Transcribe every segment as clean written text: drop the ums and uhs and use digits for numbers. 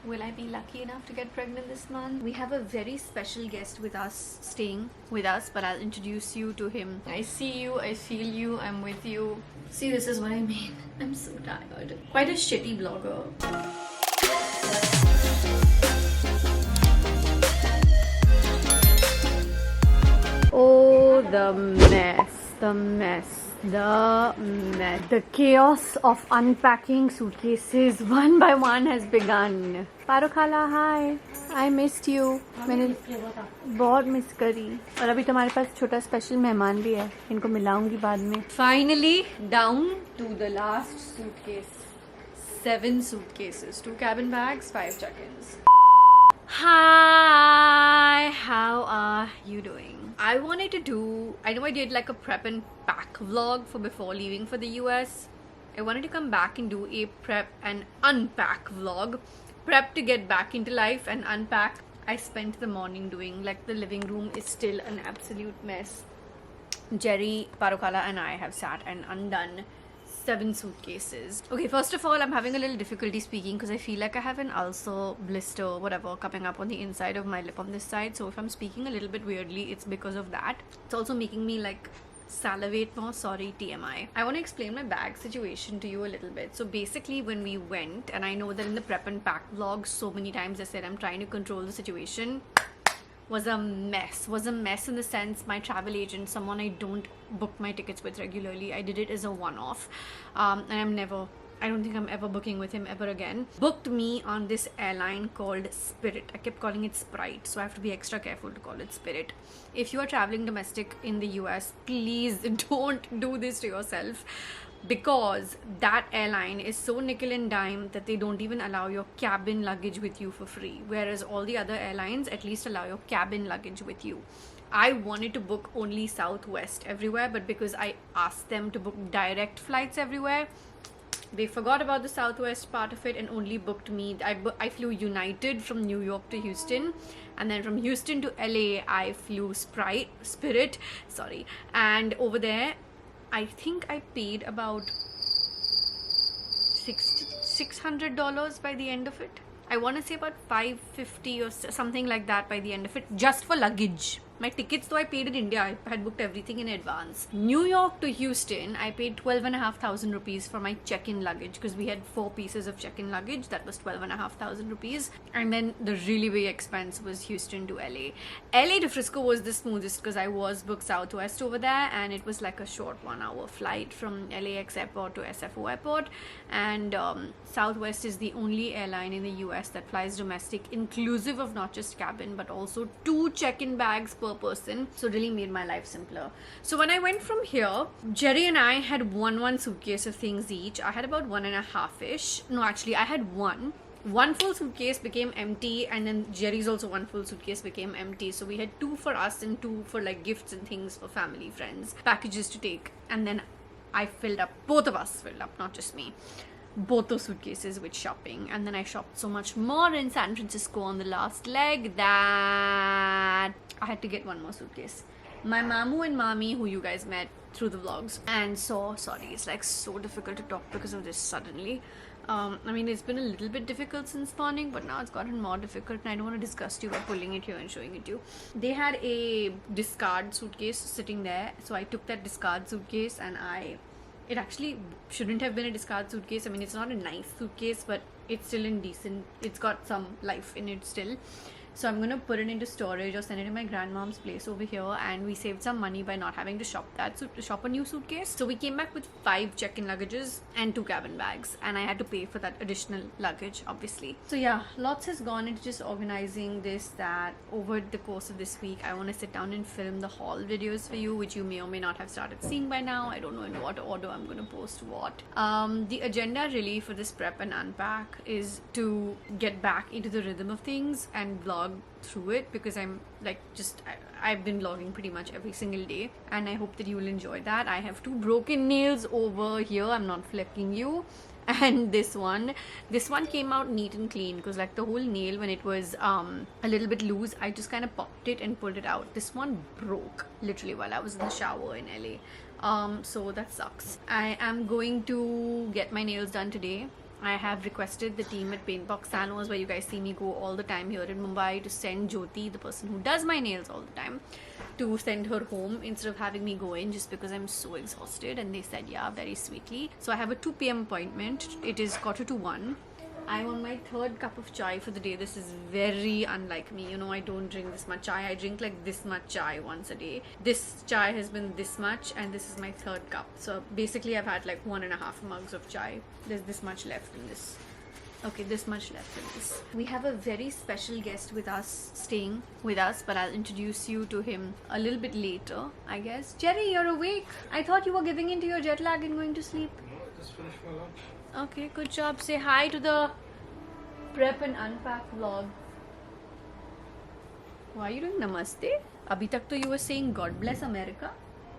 Will I be lucky enough to get pregnant this month? We have a very special guest with us, staying with us, but I'll introduce you to him. I see you, I feel you, I'm with you. See, this is what I mean. I'm so tired. Quite a shitty blogger. Oh, the mess. The chaos of unpacking suitcases one by one has begun. Parokhala, hi. I missed you. मैंने बहुत miss करी और अभी तुम्हारे पास छोटा special मेहमान भी है. इनको मिलाऊंगी बाद में. Finally down to the last suitcase. 7 suitcases, 2 cabin bags, 5 check-ins. Hi, how are you doing? I know I did like a prep and pack vlog for before leaving for the US. I wanted to come back and do a prep and unpack vlog. Prep to get back into life and unpack. I spent the morning doing, like, the living room is still an absolute mess. Jerry, Parokhala and I have sat and undone 7 suitcases. Okay, first of all, I'm having a little difficulty speaking because I feel like I have an ulcer, blister, whatever, coming up on the inside of my lip on this side. So if I'm speaking a little bit weirdly, it's because of that. It's also making me like salivate more. Sorry, TMI. I want to explain my bag situation to you a little bit. So basically when we went, and I know that in the prep and pack vlog so many times I said I'm trying to control the situation, was a mess in the sense my travel agent, someone I don't book my tickets with regularly, I did it as a one-off, and I don't think I'm ever booking with him ever again, booked me on this airline called Spirit. I kept calling it Sprite, so I have to be extra careful to call it Spirit. If you are traveling domestic in the US, please don't do this to yourself, because that airline is so nickel and dime that they don't even allow your cabin luggage with you for free, whereas all the other airlines at least allow your cabin luggage with you. I wanted to book only Southwest everywhere, but because I asked them to book direct flights everywhere, they forgot about the Southwest part of it and only booked me. I flew United from New York to Houston, and then from Houston to LA I flew Spirit, and over there I think I paid about $600 by the end of it. I want to say about $550 or something like that by the end of it, just for luggage. My tickets, though, I paid in India. I had booked everything in advance. New York to Houston, I paid 12,500 rupees for my check-in luggage, because we had 4 pieces of check-in luggage. That was 12,500 rupees. And then the really big expense was Houston to LA. LA to Frisco was the smoothest because I was booked Southwest over there, and it was like a short 1-hour flight from LAX airport to SFO airport. And Southwest is the only airline in the US that flies domestic, inclusive of not just cabin but also 2 check-in bags per person, so really made my life simpler. So when I went from here, Jerry and I had one suitcase of things each. I had about 1.5-ish. No, actually I had one full suitcase became empty, and then Jerry's also 1 full suitcase became empty, so we had 2 for us and 2 for like gifts and things for family, friends, packages to take. And then I filled up, both of us filled up, not just me, both those suitcases with shopping. And then I shopped so much more in San Francisco on the last leg that I had to get 1 more suitcase. My mamu and mami, who you guys met through the vlogs, and so sorry, it's like so difficult to talk because of this suddenly. I mean, it's been a little bit difficult since morning, but now it's gotten more difficult, and I don't want to disgust you by pulling it here and showing it to you. They had a discard suitcase sitting there, so I took that discard suitcase, and it actually shouldn't have been a discard suitcase. I mean, it's not a nice suitcase, but it's still in decent, it's got some life in it still. So I'm gonna put it into storage or send it to my grandmom's place over here, and we saved some money by not having to shop a new suitcase. So we came back with 5 check-in luggages and 2 cabin bags, and I had to pay for that additional luggage, obviously. So yeah, lots has gone into just organizing that. Over the course of this week, I want to sit down and film the haul videos for you, which you may or may not have started seeing by now. I don't know in what order I'm gonna post what. The agenda really for this prep and unpack is to get back into the rhythm of things and vlog through it, because I've been vlogging pretty much every single day, and I hope that you will enjoy that. I have 2 broken nails over here, I'm not flicking you, and this one came out neat and clean, because like the whole nail, when it was a little bit loose, I just kind of popped it and pulled it out. This one broke literally while I was in the shower in LA. So that sucks. I am going to get my nails done today. I have requested the team at Paintbox Sanos, where you guys see me go all the time here in Mumbai, to send Jyoti, the person who does my nails all the time, to send her home instead of having me go in, just because I'm so exhausted. And they said yeah, very sweetly. So I have a 2 p.m. appointment. It is 1:45. I'm on my 3rd cup of chai for the day. This is very unlike me. You know, I don't drink this much chai. I drink like this much chai once a day. This chai has been this much, and this is my 3rd cup. So basically I've had like 1.5 mugs of chai. There's this much left in this. Okay, this much left in this. We have a very special guest with us, staying with us, but I'll introduce you to him a little bit later, I guess. Jerry, you're awake. I thought you were giving in to your jet lag and going to sleep. No, I just finished my lunch. Okay, good job. Say hi to the prep and unpack vlog. Why are you doing namaste? Abhi tak to you were saying God bless America.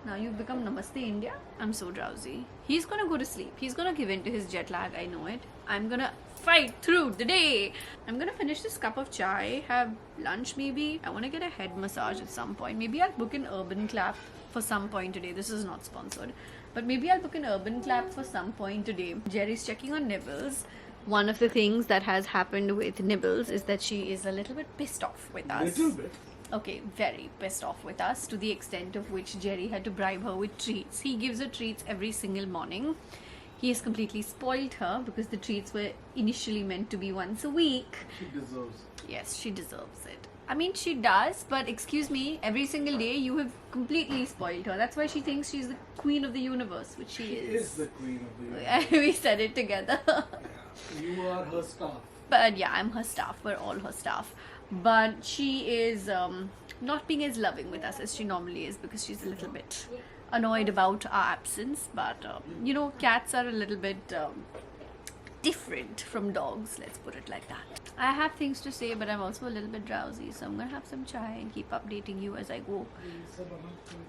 Now you've become namaste India. I'm so drowsy. He's gonna go to sleep. He's gonna give in to his jet lag. I know it. I'm gonna fight through the day. I'm gonna finish this cup of chai, have lunch maybe. I wanna get a head massage at some point. Maybe I'll book an urban clap for some point today. This is not sponsored, but maybe I'll book an urban clap for some point today. Jerry's checking on Nibbles. One of the things that has happened with Nibbles is that she is a little bit pissed off with us. Little bit. Okay, very pissed off with us, to the extent of which Jerry had to bribe her with treats. He gives her treats every single morning. He has completely spoiled her because the treats were initially meant to be once a week. She deserves it. Yes, she deserves it. I mean, she does, but excuse me, every single day you have completely spoiled her. That's why she thinks she's the queen of the universe, which she is. She is the queen of the universe. We said it together. Yeah. You are her staff. But yeah, I'm her staff. We're all her staff. But she is not being as loving with us as she normally is, because she's a little bit annoyed about our absence. But you know, cats are a little bit different from dogs, let's put it like that. I have things to say, but I'm also a little bit drowsy, so I'm gonna have some chai and keep updating you as I go.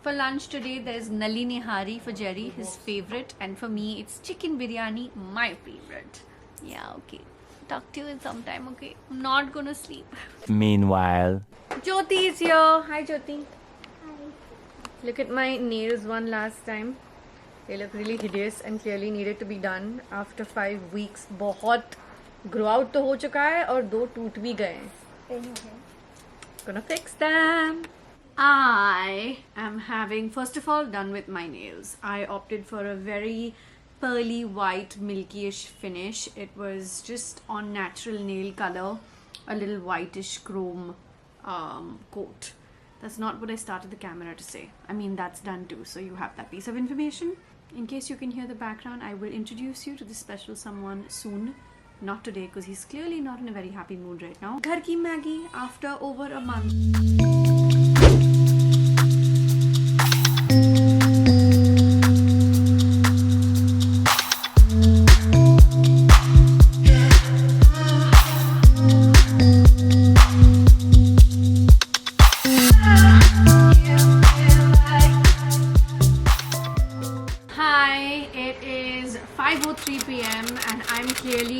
For lunch today, there's Nalini Hari for Jerry, his favorite, and for me it's chicken biryani, my favorite. Yeah, okay. Talk to you in some time, okay? I'm not gonna sleep. Meanwhile, Jyoti is here. Hi, Jyoti. Hi. Look at my nails one last time. They look really hideous and clearly needed to be done after 5 weeks. बहुत grow out तो हो चुका है और 2 टूट भी गए हैं. Gonna fix them. I am having, first of all, done with my nails. I opted for a very pearly white milky-ish finish. It was just on natural nail color, a little whitish chrome coat. That's not what I started the camera to say. I mean, that's done too, so you have that piece of information. In case you can hear the background, I will introduce you to this special someone soon. Not today, because he's clearly not in a very happy mood right now. Ghar ki Maggie, after over a month.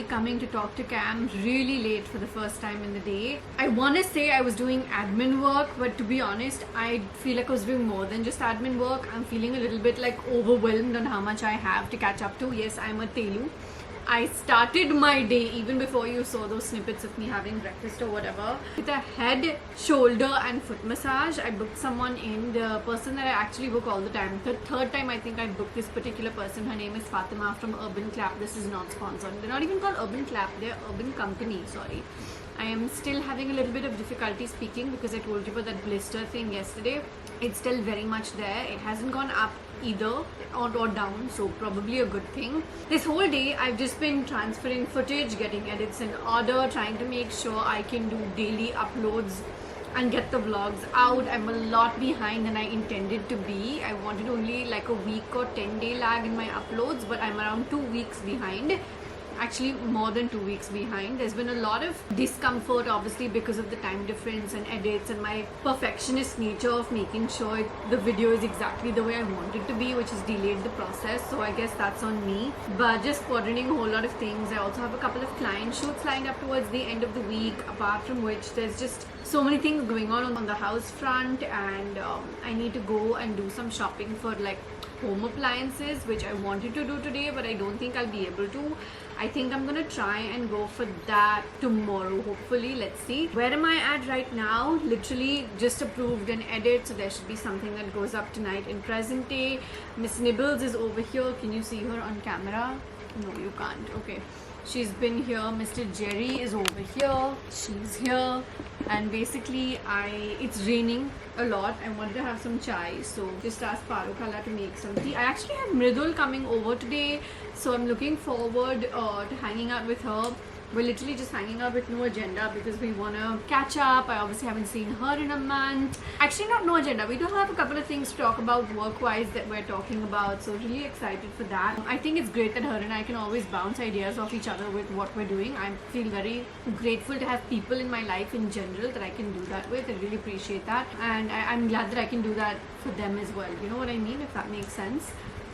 Coming to talk to Cam really late for the first time in the day. I want to say I was doing admin work, but to be honest, I feel like I was doing more than just admin work. I'm feeling a little bit like overwhelmed on how much I have to catch up to. Yes, I'm a Telu. I started my day even before you saw those snippets of me having breakfast or whatever with a head, shoulder and foot massage. I booked someone in, the person that I actually book all the time. The 3rd time I think I booked this particular person. Her name is Fatima from Urban Clap. This is not sponsored. They're not even called Urban Clap. They're Urban Company, sorry. I am still having a little bit of difficulty speaking because I told you about that blister thing yesterday. It's still very much there. It hasn't gone up either or down, so probably a good thing. This whole day I've just been transferring footage, getting edits in order, trying to make sure I can do daily uploads and get the vlogs out. I'm a lot behind than I intended to be. I wanted only like a week or 10-day lag in my uploads, but I'm around 2 weeks behind. Actually more than 2 weeks behind. There's been a lot of discomfort obviously because of the time difference and edits and my perfectionist nature of making sure the video is exactly the way I want it to be, which has delayed the process. So I guess that's on me, but just coordinating a whole lot of things. I also have a couple of client shoots lined up towards the end of the week, apart from which there's just so many things going on the house front, and I need to go and do some shopping for like home appliances, which I wanted to do today, but I don't think I'll be able to. I think I'm gonna try and go for that tomorrow, hopefully. Let's see. Where am I at right now? Literally just approved an edit, so there should be something that goes up tonight in present day. Miss Nibbles is over here. Can you see her on camera? No, you can't. Okay. She's been here. Mr. Jerry is over here. She's here. And basically, it's raining a lot. I wanted to have some chai, so just asked Parukala to make some tea. I actually have Mridul coming over today, so I'm looking forward to hanging out with her. We're literally just hanging out with no agenda because we want to catch up. I obviously haven't seen her in a month. Actually, not no agenda. We do have a couple of things to talk about work-wise that we're talking about. So really excited for that. I think it's great that her and I can always bounce ideas off each other with what we're doing. I feel very grateful to have people in my life in general that I can do that with. I really appreciate that. And I'm glad that I can do that for them as well. You know what I mean? If that makes sense.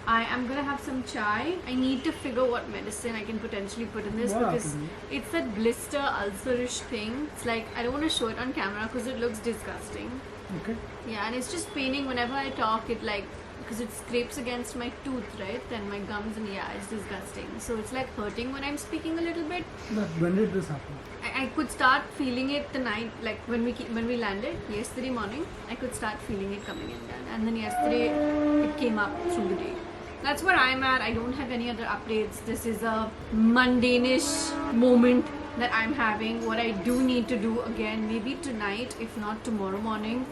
I am gonna have some chai. I need to figure what medicine I can potentially put in this because it's that blister ulcerish thing. It's like, I don't want to show it on camera because it looks disgusting. Okay. Yeah, and it's just paining whenever I talk. It like, because it scrapes against my tooth, right? And my gums, and yeah, it's disgusting. So it's like hurting when I'm speaking a little bit. But when did this happen? I could start feeling it the night, like when we landed yesterday morning. I could start feeling it coming in then, and then yesterday it came up through the day. That's where I'm at. I don't have any other updates. This is a mundane-ish moment that I'm having. What I do need to do again, maybe tonight, if not tomorrow morning,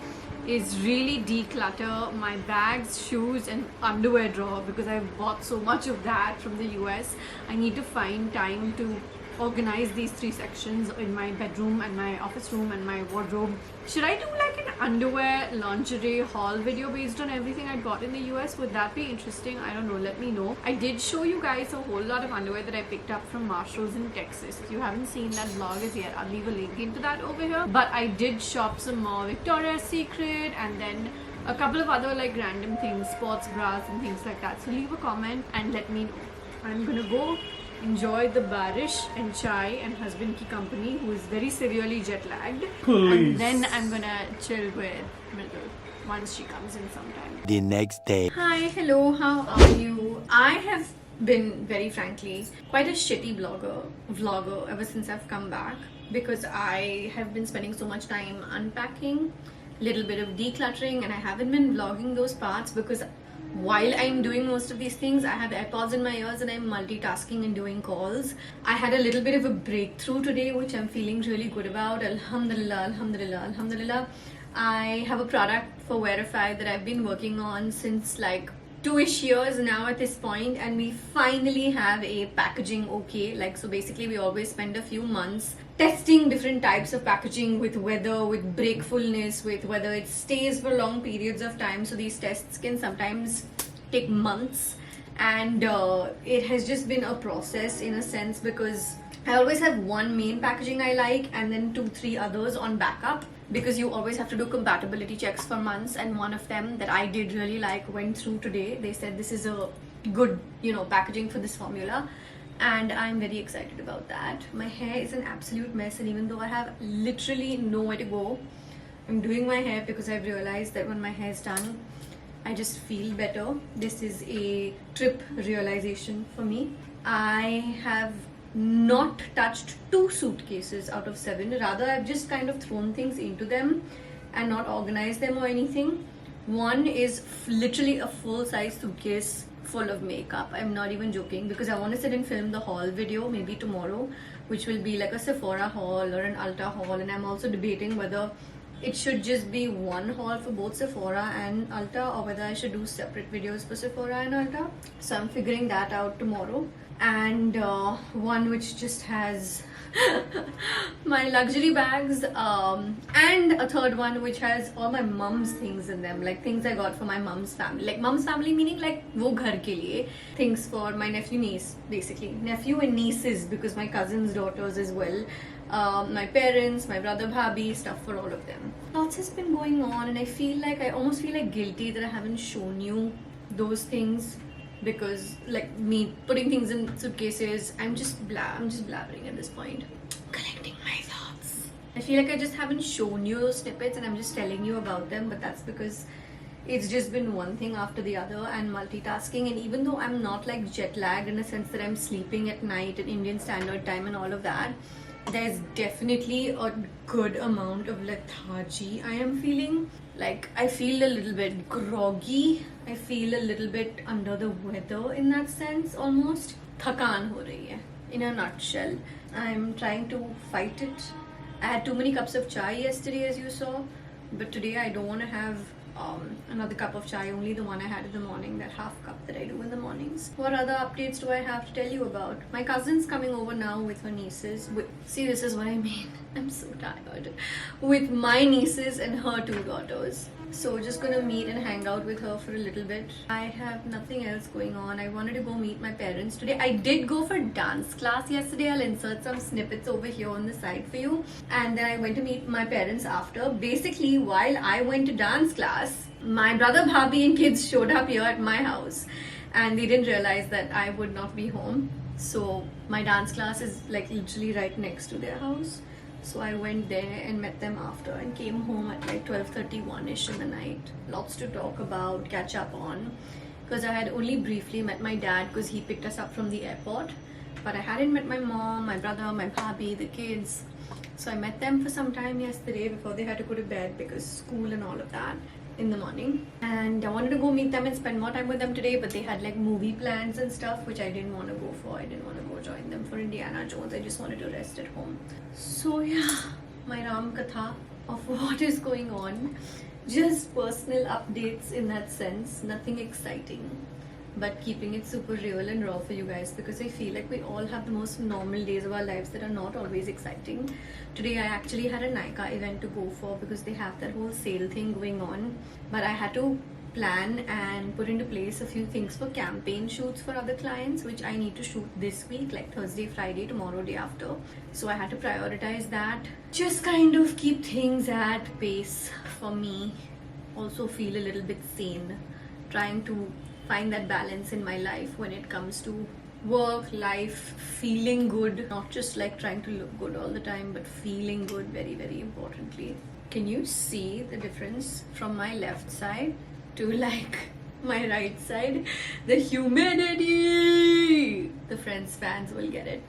is really declutter my bags, shoes and underwear drawer because I've bought so much of that from the US. I need to find time to organize these 3 sections in my bedroom and my office room and my wardrobe. Should I do like an underwear lingerie haul video based on everything I got in the US? Would that be interesting? I don't know, let me know. I did show you guys a whole lot of underwear that I picked up from Marshall's in Texas. If you haven't seen that vlog as yet, I'll leave a link into that over here. But I did shop some more Victoria's Secret and then a couple of other like random things, sports bras and things like that. So leave a comment and let me know. I'm gonna go enjoy the barish and chai and husband ki company, who is very severely jet lagged. Please. And then I'm gonna chill with Mridul once she comes in sometime. The next day. Hi, hello, how are you? I have been very frankly quite a shitty vlogger ever since I've come back because I have been spending so much time unpacking, little bit of decluttering, and I haven't been vlogging those parts because while I'm doing most of these things, I have AirPods in my ears and I'm multitasking and doing calls. I had a little bit of a breakthrough today, which I'm feeling really good about. Alhamdulillah, alhamdulillah, alhamdulillah. I have a product for Verify that I've been working on since like 2-ish years now at this point, and we finally have a packaging okay. Like, so basically we always spend a few months testing different types of packaging with weather, with breakfulness, with whether it stays for long periods of time. So these tests can sometimes take months, and it has just been a process in a sense because I always have one main packaging I like and then 2-3 others on backup, because you always have to do compatibility checks for months, and one of them that I did really like went through today. They said this is a good, packaging for this formula, and I'm very excited about that. My hair is an absolute mess, and even though I have literally nowhere to go, I'm doing my hair because I've realized that when my hair is done, I just feel better. This is a trip realization for me. I have not touched 2 suitcases out of 7. Rather, I've just kind of thrown things into them and not organized them or anything. One is literally a full-size suitcase full of makeup. I'm not even joking, because I want to sit and film the haul video maybe tomorrow, which will be like a Sephora haul or an Ulta haul, and I'm also debating whether it should just be one haul for both Sephora and Ulta, or whether I should do separate videos for Sephora and Ulta. So I'm figuring that out tomorrow. And one which just has my luxury bags, and a third one which has all my mom's things in them, like things I got for my mom's family. Like mom's family meaning like wo ghar ke liye, things for my nephew, niece, basically nephew and nieces, because my cousin's daughters as well, my parents, my brother, bhabhi, stuff for all of them. Lots has been going on, and I almost feel like guilty that I haven't shown you those things, because like me putting things in suitcases, I'm just blabbering at this point, collecting my thoughts. I feel like I just haven't shown you those snippets and I'm just telling you about them, but that's because it's just been one thing after the other and multitasking. And even though I'm not like jet lagged in a sense that I'm sleeping at night at Indian Standard Time and all of that, there's definitely a good amount of lethargy I am feeling. Like, I feel a little bit groggy. I feel a little bit under the weather in that sense, almost. Thakaan ho rahi hai. In a nutshell, I'm trying to fight it. I had too many cups of chai yesterday, as you saw, but today I don't want to have another cup of chai, only the one I had in the morning, that half cup that I do in the mornings. What other updates do I have to tell you about? My cousin's coming over now with her nieces. See, this is what I mean. I'm so tired. With my nieces and her 2 daughters. So just gonna meet and hang out with her for a little bit. I have nothing else going on. I wanted to go meet my parents today. I did go for dance class yesterday. I'll insert some snippets over here on the side for you. And then I went to meet my parents after. Basically, while I went to dance class, my brother, bhabhi and kids showed up here at my house. And they didn't realize that I would not be home. So my dance class is like literally right next to their house. So I went there and met them after and came home at like 12:31ish in the night. Lots to talk about, catch up on. Because I had only briefly met my dad because he picked us up from the airport. But I hadn't met my mom, my brother, my bhabhi, the kids. So I met them for some time yesterday before they had to go to bed because school and all of that in the morning. And I wanted to go meet them and spend more time with them today, but they had like movie plans and stuff which I didn't want to go for. I didn't want to go join them for Indiana Jones. I just wanted to rest at home. So yeah, my Ram Katha of what is going on. Just personal updates in that sense. Nothing exciting, but keeping it super real and raw for you guys, because I feel like we all have the most normal days of our lives that are not always exciting. Today I actually had a Nykaa event to go for because they have that whole sale thing going on, but I had to plan and put into place a few things for campaign shoots for other clients, which I need to shoot this week, like Thursday, Friday, tomorrow, day after. So I had to prioritize that. Just kind of keep things at pace for me. Also feel a little bit sane, trying to find that balance in my life when it comes to work, life, feeling good, not just like trying to look good all the time, but feeling good, very, very importantly. Can you see the difference from my left side to like my right side? The humidity! The Friends fans will get it.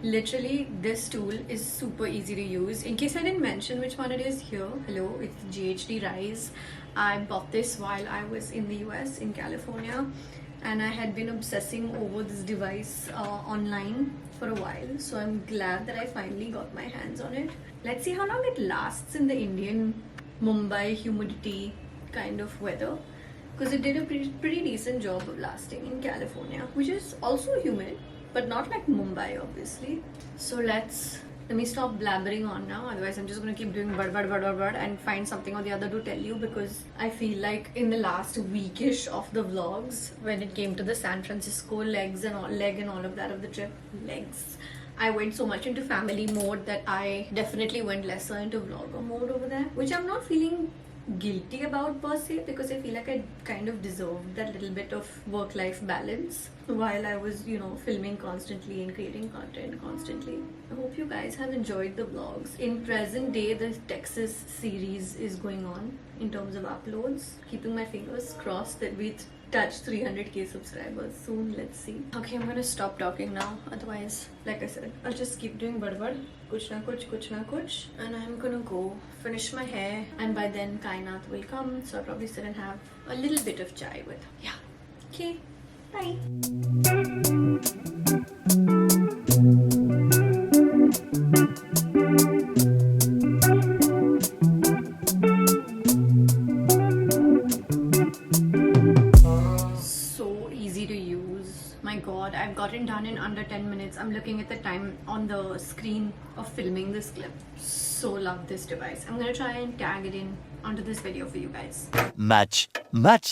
Literally, this tool is super easy to use. In case I didn't mention which one it is here, hello, it's GHD Rise. I bought this while I was in the US, in California, and I had been obsessing over this device online for a while. So I'm glad that I finally got my hands on it. Let's see how long it lasts in the Indian Mumbai humidity kind of weather, because it did a pretty decent job of lasting in California, which is also humid, but not like Mumbai, obviously. So let me stop blabbering on now, otherwise I'm just gonna keep doing bud and find something or the other to tell you, because I feel like in the last weekish of the vlogs, when it came to the San Francisco leg and all of that of the trip, I went so much into family mode that I definitely went lesser into vlogger mode over there, which I'm not feeling guilty about per se, because I feel like I kind of deserved that little bit of work-life balance while I was, you know, filming constantly and creating content constantly. I hope you guys have enjoyed the vlogs. In present day, the Texas series is going on in terms of uploads. Keeping my fingers crossed that we touch 300k subscribers soon. Let's see. Okay, I'm gonna stop talking now, otherwise, like I said, I'll just keep doing bad kuch na kuch, and I'm gonna go finish my hair, and by then Kainat will come, so I'll probably sit and have a little bit of chai with her. Yeah. Okay, bye. My god, I've gotten done in under 10 minutes. I'm looking at the time on the screen of filming this clip. So love this device. I'm gonna try and tag it in onto this video for you guys. Much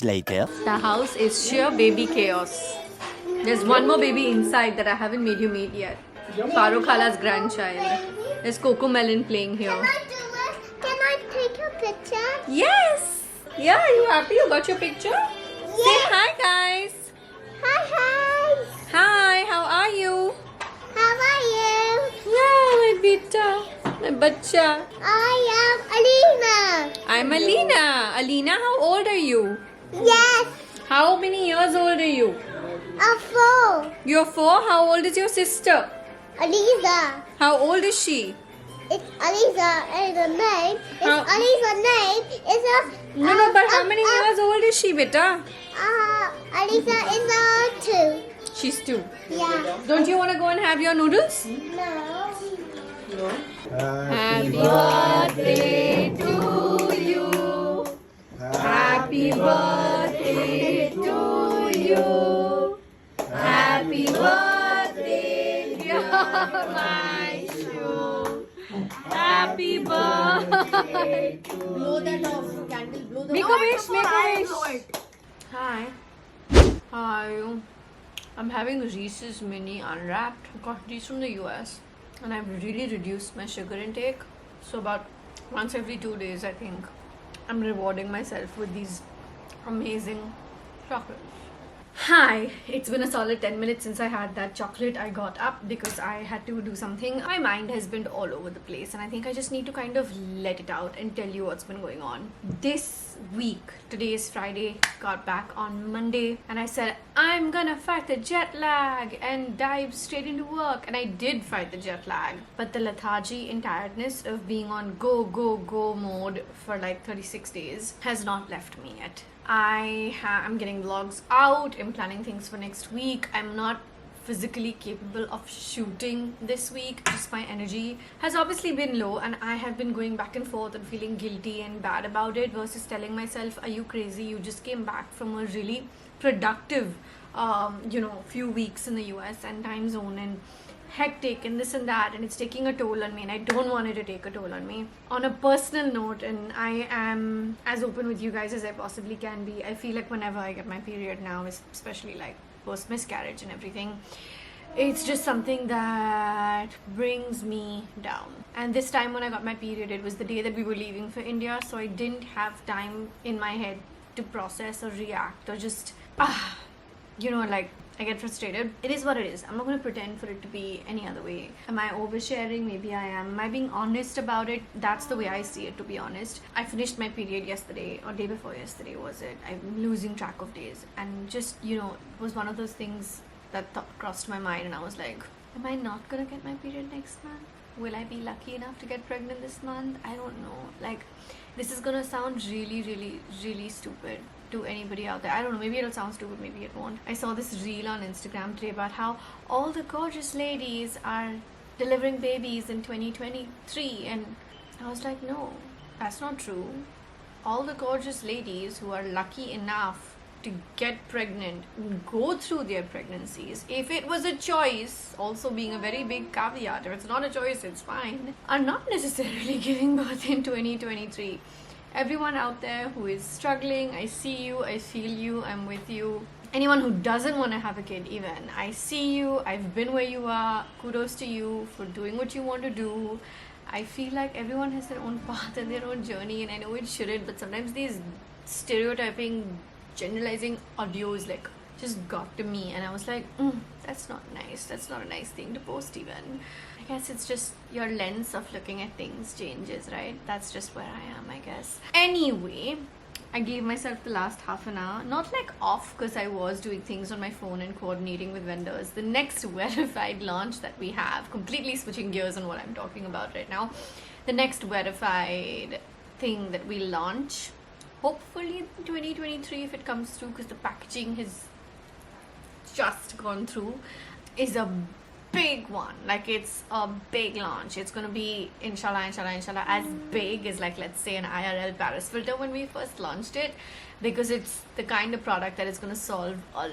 later. The house is sheer baby chaos. There's one more baby inside that I haven't made you meet yet. Farooq Khala's grandchild. There's Coco Melon playing here. Can I take a picture? Yes! Yeah, are you happy you got your picture? Yeah. Say hi guys! Hi. Hi, how are you? How are you? Yeah, my beta, my bacha. I am Alina. I'm Alina. Alina, how old are you? Yes. How many years old are you? A 4. You're 4. How old is your sister? Aliza. How old is she? It's Aliza is the name. It's How- Aliza's name. It's a. No, but how many years old is she, beta? Aliza is a 2. She's 2. Yeah. Don't you want to go and have your noodles? No. Happy birthday to you. Happy birthday to you. Happy birthday, dear my shoe. Happy birthday. Blow that off. Candle, blow the Make a wish, make a wish. Hi. How are you? I'm having Reese's Mini unwrapped. I got these from the US. And I've really reduced my sugar intake. So about once every 2 days, I think, I'm rewarding myself with these amazing chocolates. Hi, it's been a solid 10 minutes since I had that chocolate. I got up because I had to do something. My mind has been all over the place and I think I just need to kind of let it out and tell you what's been going on. This week, today is Friday, got back on Monday and I said I'm gonna fight the jet lag and dive straight into work, and I did fight the jet lag, but the lethargy and tiredness of being on go mode for like 36 days has not left me yet. I'm getting vlogs out, I'm planning things for next week. I'm not physically capable of shooting this week. Just my energy has obviously been low and I have been going back and forth and feeling guilty and bad about it versus telling myself, are you crazy? You just came back from a really productive few weeks in the US and time zone and hectic and this and that, and it's taking a toll on me and I don't want it to take a toll on me. On a personal note, and I am as open with you guys as I possibly can be, I feel like whenever I get my period now, especially like post miscarriage and everything, it's just something that brings me down. And this time when I got my period, it was the day that we were leaving for India, so I didn't have time in my head to process or react or just like I get frustrated. It is what it is. I'm not going to pretend for it to be any other way. Am I oversharing? Maybe I am. Am I being honest about it? That's the way I see it, to be honest. I finished my period yesterday, or day before yesterday was it. I'm losing track of days. And just, it was one of those things that crossed my mind and I was like, am I not going to get my period next month? Will I be lucky enough to get pregnant this month? I don't know. Like, this is going to sound really, really, really stupid to anybody out there. I don't know, maybe it'll sound stupid, maybe it won't. I saw this reel on Instagram today about how all the gorgeous ladies are delivering babies in 2023, and I was like, no, that's not true. All the gorgeous ladies who are lucky enough to get pregnant, go through their pregnancies, if it was a choice, also being a very big caveat, if it's not a choice, it's fine, are not necessarily giving birth in 2023. Everyone out there who is struggling, I see you, I feel you, I'm with you. Anyone who doesn't want to have a kid even, I see you, I've been where you are, kudos to you for doing what you want to do. I feel like everyone has their own path and their own journey, and I know it shouldn't, but sometimes these stereotyping, generalizing audios just got to me and I was like, that's not nice, that's not a nice thing to post even. I guess it's just your lens of looking at things changes, right? That's just where I am, I guess. Anyway, I gave myself the last half an hour, not like off because I was doing things on my phone and coordinating with vendors. The next verified launch that we have, completely switching gears on what I'm talking about right now, the next verified thing that we launch, hopefully in 2023 if it comes through, because the packaging has just gone through, is a big one. Like, it's a big launch. It's gonna be inshallah as big as, like, let's say an IRL Paris filter when we first launched it, because it's the kind of product that is gonna solve a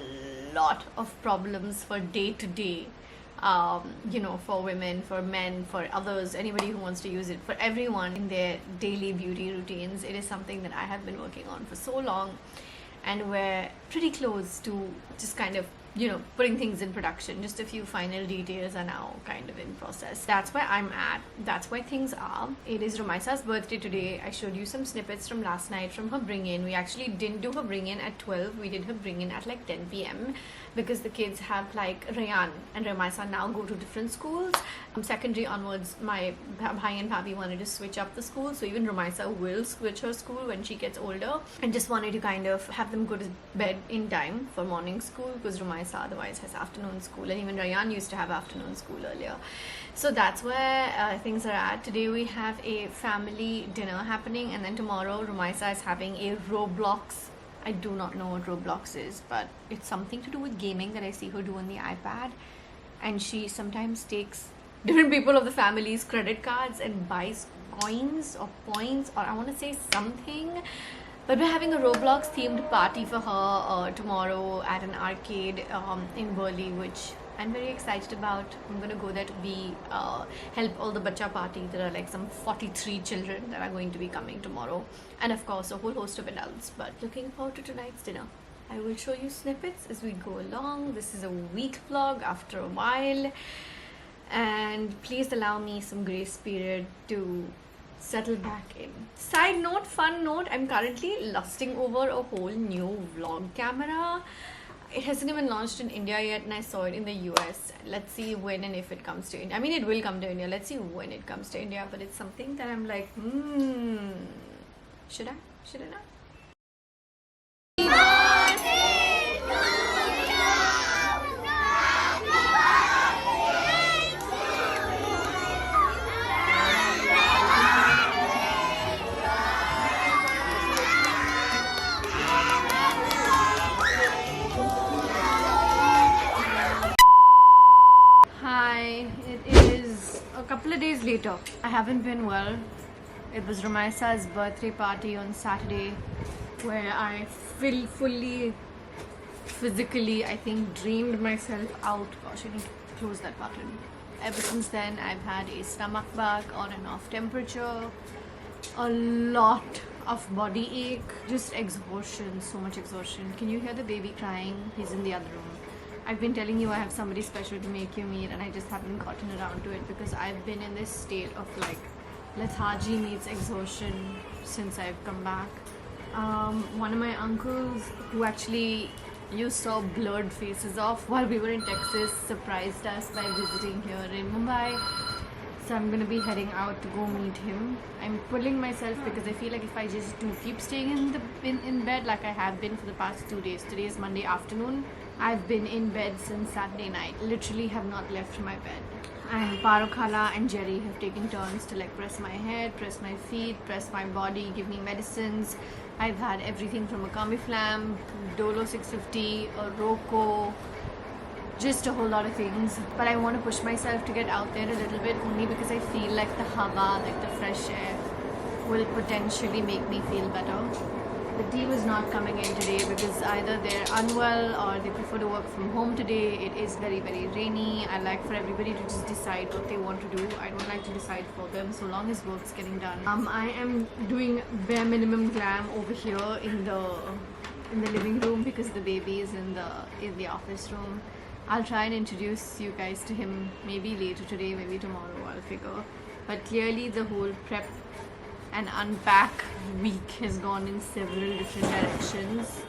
lot of problems for day to day, for women, for men, for others, anybody who wants to use it, for everyone in their daily beauty routines. It is something that I have been working on for so long, and we're pretty close to just kind of putting things in production. Just a few final details are now kind of in process. That's where I'm at. That's where things are. It is Romaisa's birthday today. I showed you some snippets from last night from her bring-in. We actually didn't do her bring-in at 12. We did her bring-in at like 10 p.m. because the kids have like Rayan and Romaisa now go to different schools. Secondary onwards, my bhai and bhabhi wanted to switch up the school. So even Romaisa will switch her school when she gets older, and just wanted to kind of have them go to bed in time for morning school because Romaisa otherwise has afternoon school, and even Rayan used to have afternoon school earlier. So that's where things are at. Today we have a family dinner happening, and then tomorrow Romaisa is having a Roblox. I do not know what Roblox is, but it's something to do with gaming that I see her do on the iPad, and she sometimes takes different people of the family's credit cards and buys coins or points, or I want to say something. But we're having a Roblox themed party for her tomorrow at an arcade in Burley, which I'm very excited about. I'm gonna go there to be help all the bacha party. There are like some 43 children that are going to be coming tomorrow, and of course a whole host of adults. But looking forward to tonight's dinner. I will show you snippets as we go along. This is a week vlog after a while, and please allow me some grace period to settle back in. Side note, fun note, I'm currently lusting over a whole new vlog camera. It hasn't even launched in India yet, and I saw it in the US. Let's see when and if it comes to India. I mean, it will come to India. Let's see when it comes to India, but it's something that I'm like, should I not? Hi, it is a couple of days later. I haven't been well. It was Romaisa's birthday party on Saturday, where I fully, physically, I think, drained myself out. Gosh, I need to close that button. Ever since then, I've had a stomach bug, on and off temperature, a lot of body ache, just exhaustion, so much exhaustion. Can you hear the baby crying? He's in the other room. I've been telling you I have somebody special to make you meet, and I just haven't gotten around to it because I've been in this state of like lethargy meets exhaustion since I've come back. One of my uncles, who actually you saw blurred faces of while we were in Texas, surprised us by visiting here in Mumbai. So I'm gonna be heading out to go meet him. I'm pulling myself because I feel like if I just do keep staying in bed like I have been for the past 2 days. Today is Monday afternoon. I've been in bed since Saturday night. Literally have not left my bed. And Parokhala and Jerry have taken turns to like press my head, press my feet, press my body, give me medicines. I've had everything from a Comiflam, Dolo 650, a Rocco, just a whole lot of things. But I want to push myself to get out there a little bit, only because I feel like the hawa, like the fresh air, will potentially make me feel better. The team is not coming in today because either they're unwell or they prefer to work from home today. It is very, very rainy. I like for everybody to just decide what they want to do. I don't like to decide for them so long as work's getting done. I am doing bare minimum glam over here in the living room because the baby is in the office room. I'll try and introduce you guys to him maybe later today, maybe tomorrow, I'll figure. But clearly the whole prep and unpack week has gone in several different directions.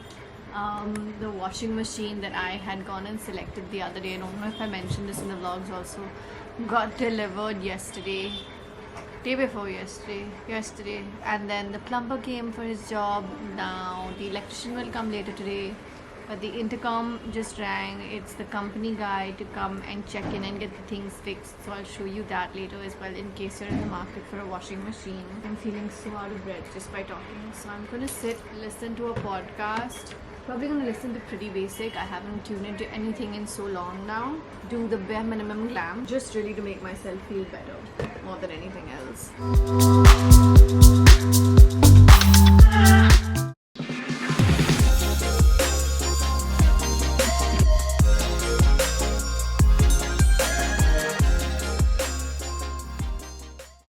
The washing machine that I had gone and selected the other day, I don't know if I mentioned this in the vlogs also, got delivered yesterday, day before yesterday, and then the plumber came for his job. Now the electrician will come later today, but the intercom just rang. It's the company guy to come and check in and get the things fixed, so I'll show you that later as well in case you're in the market for a washing machine. I'm feeling so out of breath just by talking, so I'm gonna sit, listen to a podcast. Probably gonna listen to Pretty Basic. I haven't tuned into anything in so long now. Do the bare minimum glam, just really to make myself feel better more than anything else.